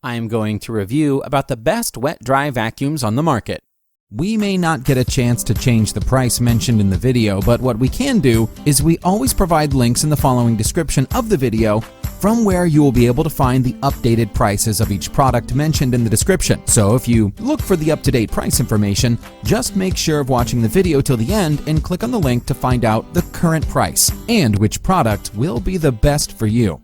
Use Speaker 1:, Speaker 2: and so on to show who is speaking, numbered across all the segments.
Speaker 1: I am going to review about the best wet-dry vacuums on the market. We may not get a chance to change the price mentioned in the video, but what we can do is we always provide links in the following description of the video from where you will be able to find the updated prices of each product mentioned in the description. So if you look for the up-to-date price information, just make sure of watching the video till the end and click on the link to find out the current price and which product will be the best for you.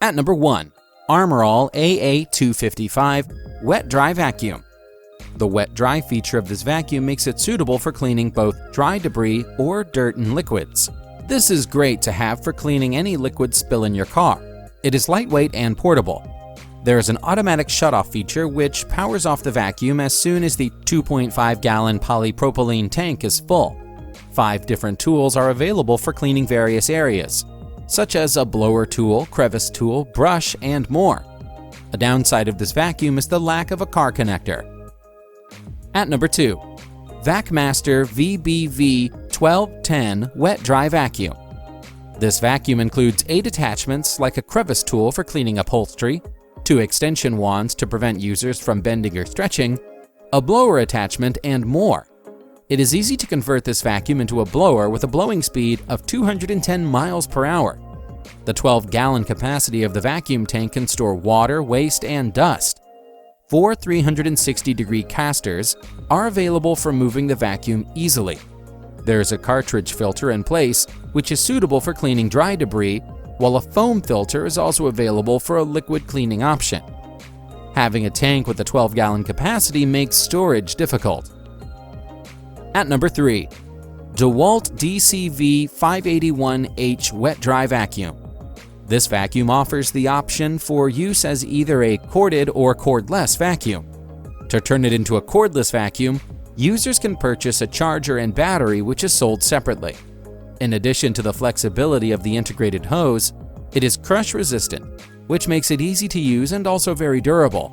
Speaker 1: At number 1, Armorall AA255 Wet-Dry Vacuum. The wet-dry feature of this vacuum makes it suitable for cleaning both dry debris or dirt and liquids. This is great to have for cleaning any liquid spill in your car. It is lightweight and portable. There is an automatic shutoff feature which powers off the vacuum as soon as the 2.5-gallon polypropylene tank is full. 5 different tools are available for cleaning various areas, such as a blower tool, crevice tool, brush, and more. A downside of this vacuum is the lack of a car connector. At number 2, Vacmaster VBV1210 Wet-Dry Vacuum. This vacuum includes 8 attachments like a crevice tool for cleaning upholstery, 2 extension wands to prevent users from bending or stretching, a blower attachment, and more. It is easy to convert this vacuum into a blower with a blowing speed of 210 miles per hour. The 12-gallon capacity of the vacuum tank can store water, waste, and dust. 4 360-degree casters are available for moving the vacuum easily. There is a cartridge filter in place, which is suitable for cleaning dry debris, while a foam filter is also available for a liquid cleaning option. Having a tank with a 12-gallon capacity makes storage difficult. At number 3, Dewalt DCV581H Wet-Dry Vacuum. This vacuum offers the option for use as either a corded or cordless vacuum. To turn it into a cordless vacuum, users can purchase a charger and battery which is sold separately. In addition to the flexibility of the integrated hose, it is crush resistant, which makes it easy to use and also very durable.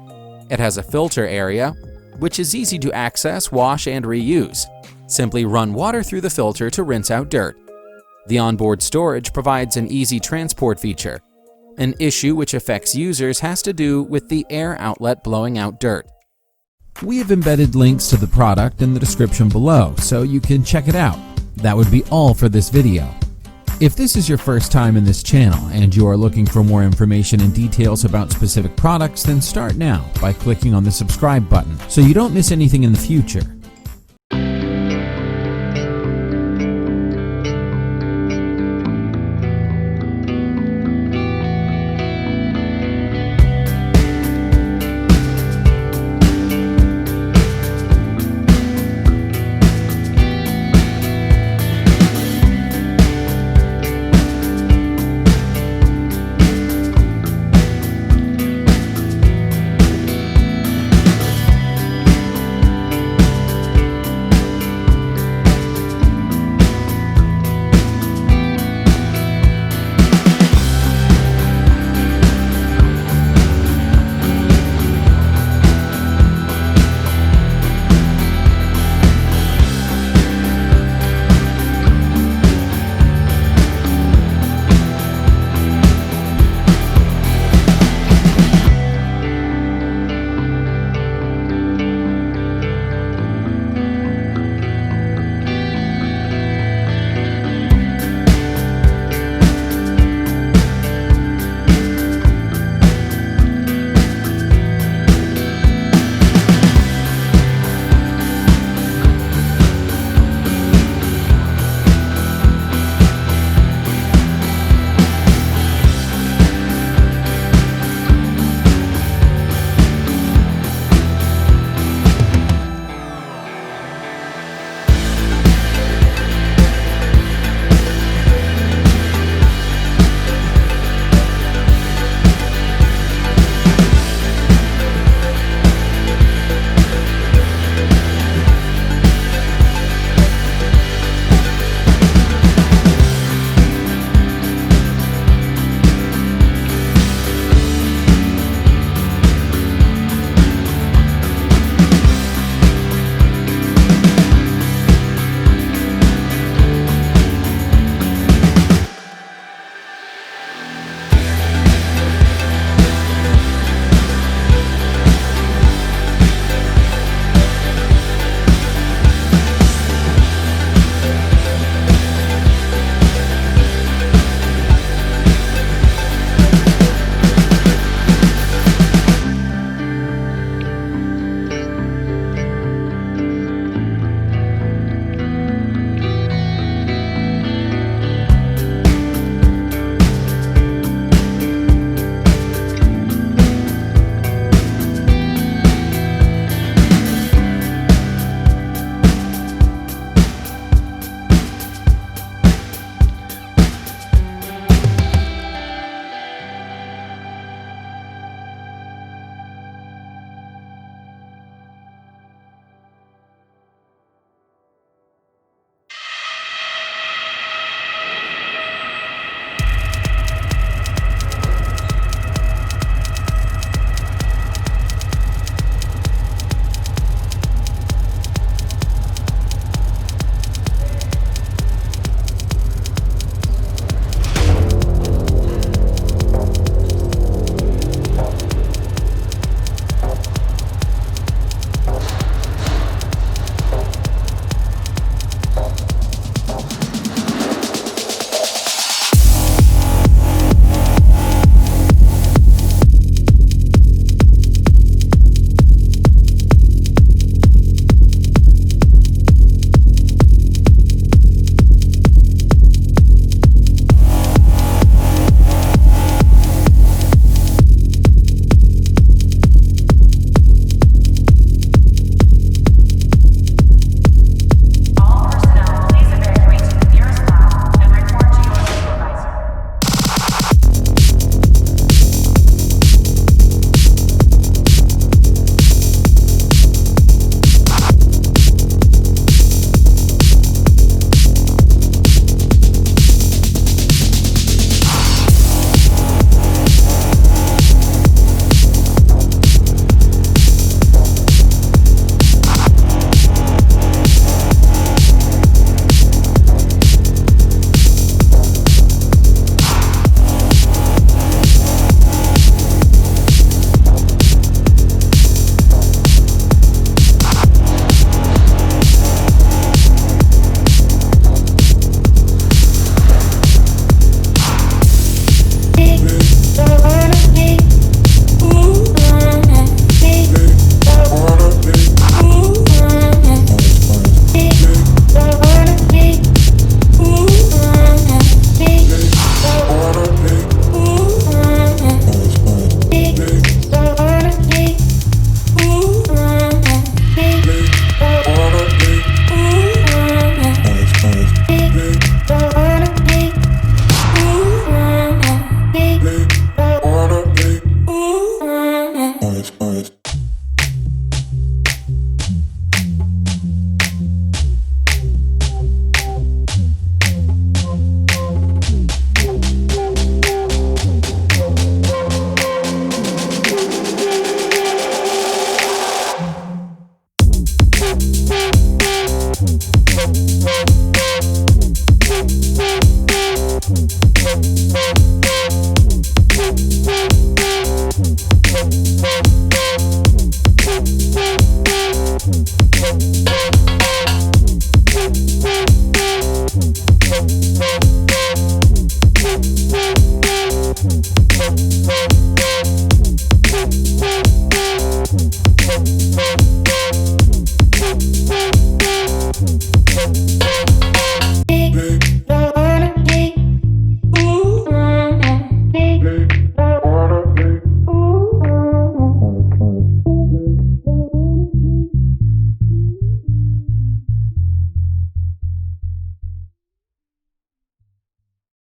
Speaker 1: It has a filter area, which is easy to access, wash, and reuse. Simply run water through the filter to rinse out dirt. The onboard storage provides an easy transport feature. An issue which affects users has to do with the air outlet blowing out dirt. We have embedded links to the product in the description below, so you can check it out. That would be all for this video. If this is your first time in this channel and you are looking for more information and details about specific products, then start now by clicking on the subscribe button so you don't miss anything in the future.